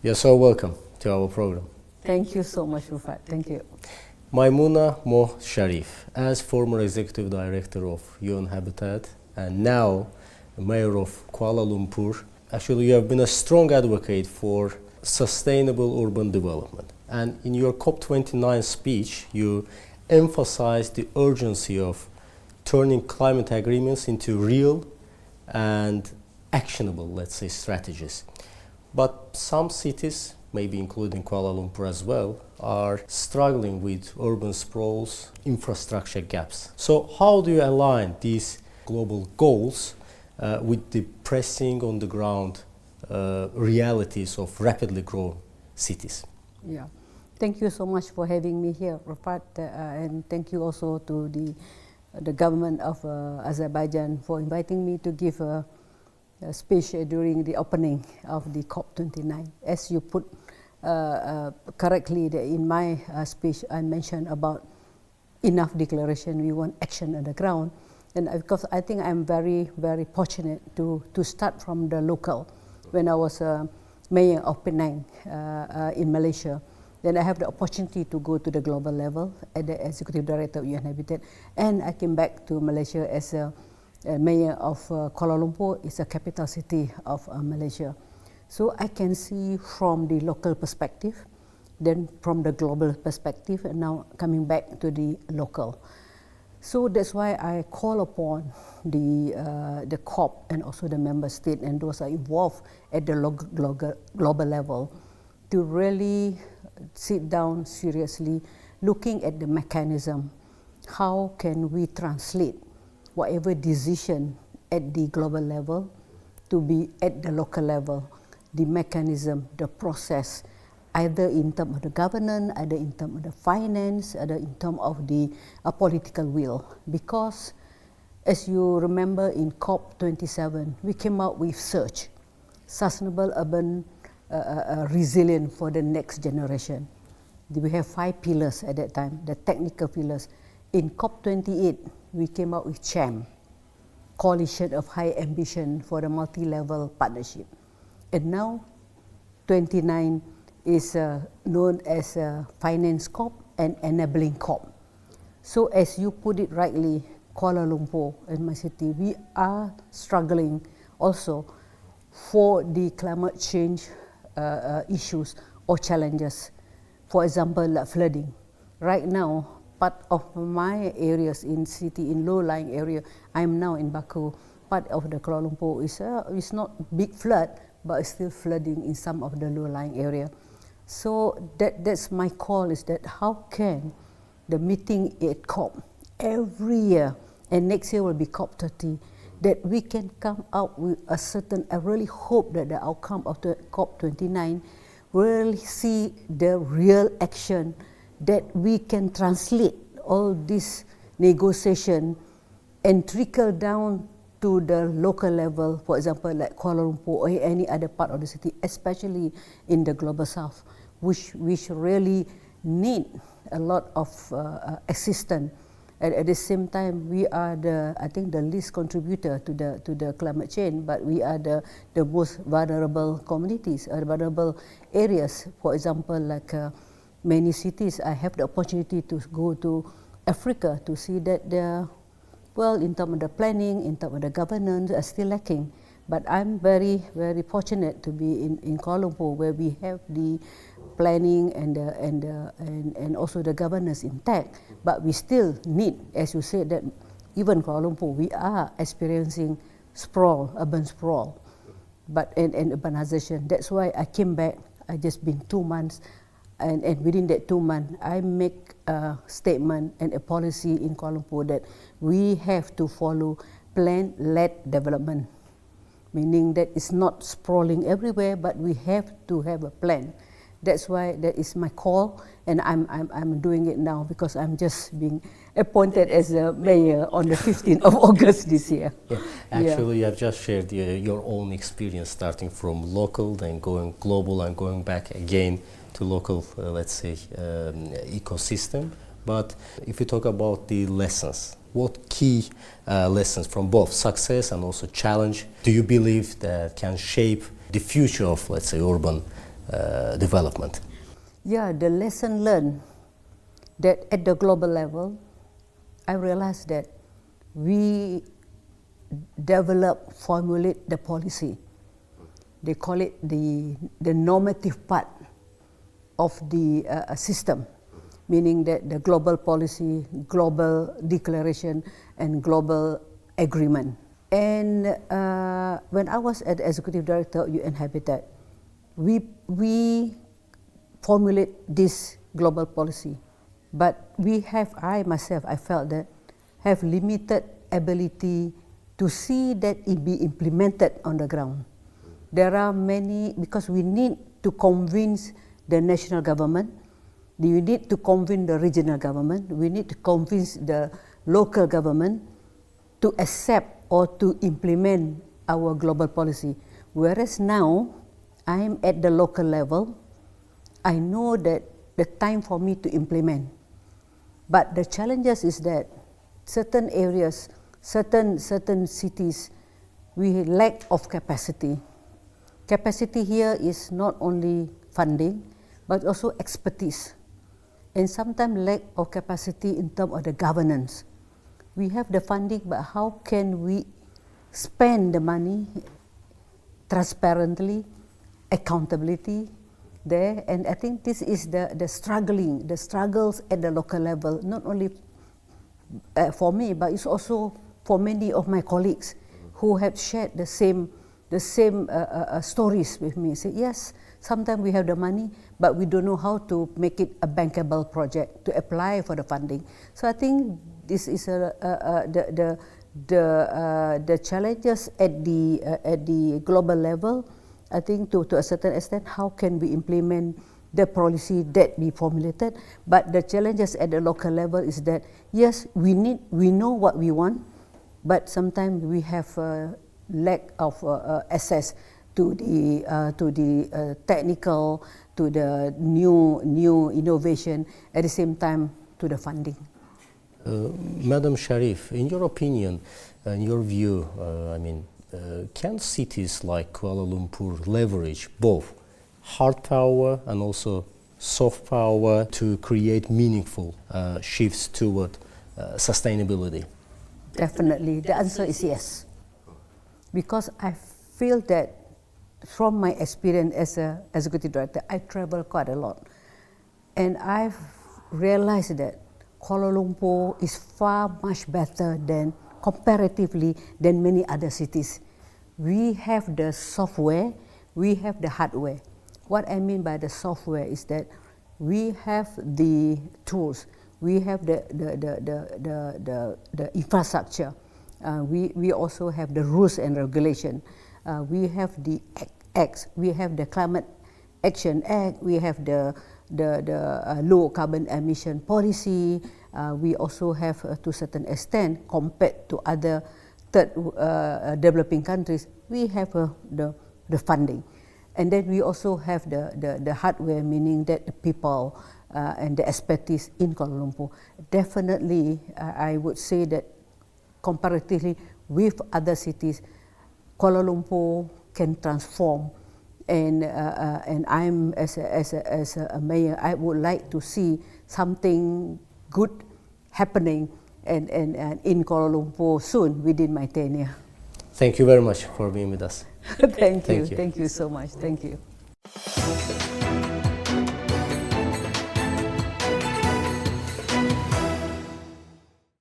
You're so welcome to our program. Thank you so much, Rufat. Thank you. Maimunah Mohd Sharif, as former Executive Director of UN Habitat and now Mayor of Kuala Lumpur, actually you have been a strong advocate for sustainable urban development. And in your COP29 speech, you emphasized the urgency of turning climate agreements into real and actionable, let's say, strategies. But some cities, maybe including Kuala Lumpur as well, are struggling with urban sprawls, infrastructure gaps. So how do you align these global goals with the pressing on the ground realities of rapidly growing cities? Yeah. Thank you so much for having me here, Rufat, and thank you also to the government of Azerbaijan for inviting me to give a speech during the opening of the COP29. As you put correctly in my speech, I mentioned about enough declaration, we want action on the ground. And because I think I'm very, very fortunate to start from the local. When I was mayor of Penang in Malaysia, then I have the opportunity to go to the global level as the Executive Director of UN Habitat. And I came back to Malaysia as a mayor of Kuala Lumpur. It's a capital city of Malaysia. So I can see from the local perspective, then from the global perspective, and now coming back to the local. So that's why I call upon the COP and also the member state and those are involved at the global level to really sit down seriously, looking at the mechanism. How can we translate whatever decision at the global level to be at the local level, the mechanism, the process, either in terms of the governance, either in terms of the finance, either in terms of the political will. Because as you remember in COP27, we came out with SURGE, Sustainable Urban Resilience for the Next Generation. We have 5 pillars at that time, the technical pillars. In COP28, we came out with CHAM, Coalition of High Ambition for the Multi-Level Partnership. And now, 29 is known as Finance COP and Enabling COP. So as you put it rightly, Kuala Lumpur and my city, we are struggling also for the climate change issues or challenges. For example, like flooding. Right now, part of my areas in city, in low-lying area, I'm now in Baku, part of the Kuala Lumpur is not big flood, but it's still flooding in some of the low-lying area. So that's my call, is that how can the meeting at COP every year, and next year will be COP30, that we can come out with a certain, I really hope that the outcome of the COP29 will see the real action, that we can translate all this negotiation and trickle down to the local level, for example, like Kuala Lumpur or any other part of the city, especially in the global south, which really need a lot of assistance. And at the same time, we are I think the least contributor to the climate change, but we are the most vulnerable communities, or vulnerable areas. For example, like many cities, I have the opportunity to go to Africa to see that they're, well, in terms of the planning, in terms of the governance, are still lacking. But I'm very, very fortunate to be in Kuala Lumpur, where we have the planning and also the governance intact. But we still need, as you said, that even Kuala Lumpur, we are experiencing sprawl, urban sprawl, and urbanization. That's why I came back. I just been 2 months, and within that 2 months, I make a statement and a policy in Kuala Lumpur that we have to follow plan-led development, meaning that it's not sprawling everywhere, but we have to have a plan. That's why that is my call, and I'm doing it now because I'm just being appointed as a mayor on the 15th of August this year. Yeah. Actually, you have just shared your own experience, starting from local, then going global, and going back again to local, let's say, ecosystem. But if you talk about the lessons, what key lessons from both success and also challenge do you believe that can shape the future of, let's say, urban development. Yeah, the lesson learned that at the global level, I realized that we formulate the policy. They call it the normative part of the system, meaning that the global policy, global declaration, and global agreement. And when I was at the Executive Director of UN Habitat, we formulate this global policy. But I felt that have limited ability to see that it be implemented on the ground. There are many, because we need to convince the national government, we need to convince the regional government, we need to convince the local government to accept or to implement our global policy. Whereas now, I am at the local level, I know that the time for me to implement. But the challenges is that certain areas, certain cities, we lack of capacity. Capacity here is not only funding, but also expertise. And sometimes lack of capacity in terms of the governance. We have the funding, but how can we spend the money transparently, accountability there? And I think this is the struggles at the local level, not only for me, but it's also for many of my colleagues who have shared the same stories with me. Say, yes, sometimes we have the money, but we don't know how to make it a bankable project to apply for the funding. So I think this is the challenges at the global level. I think to a certain extent, how can we implement the policy that we formulated? But the challenges at the local level is that yes, we know what we want, but sometimes we have lack of access to the technical, to the new innovation, at the same time to the funding. Madam Sharif, in your opinion, in your view, can cities like Kuala Lumpur leverage both hard power and also soft power to create meaningful shifts toward sustainability? Definitely, the answer is yes. Because I feel that from my experience as an executive director, I travel quite a lot. And I've realized that Kuala Lumpur is far much better than, comparatively, than many other cities. We have the software, we have the hardware. What I mean by the software is that we have the tools, we have the infrastructure, we also have the rules and regulation, we have the acts, we have the Climate Action Act, we have the low carbon emission policy, we also have to a certain extent, compared to other third developing countries, we have the funding. And then we also have the hardware, meaning that the people and the expertise in Kuala Lumpur. Definitely, I would say that comparatively with other cities, Kuala Lumpur can transform. And I'm as a mayor, I would like to see something good happening and in Kuala Lumpur soon within my tenure. Thank you very much for being with us. Thank you so much. Thank you.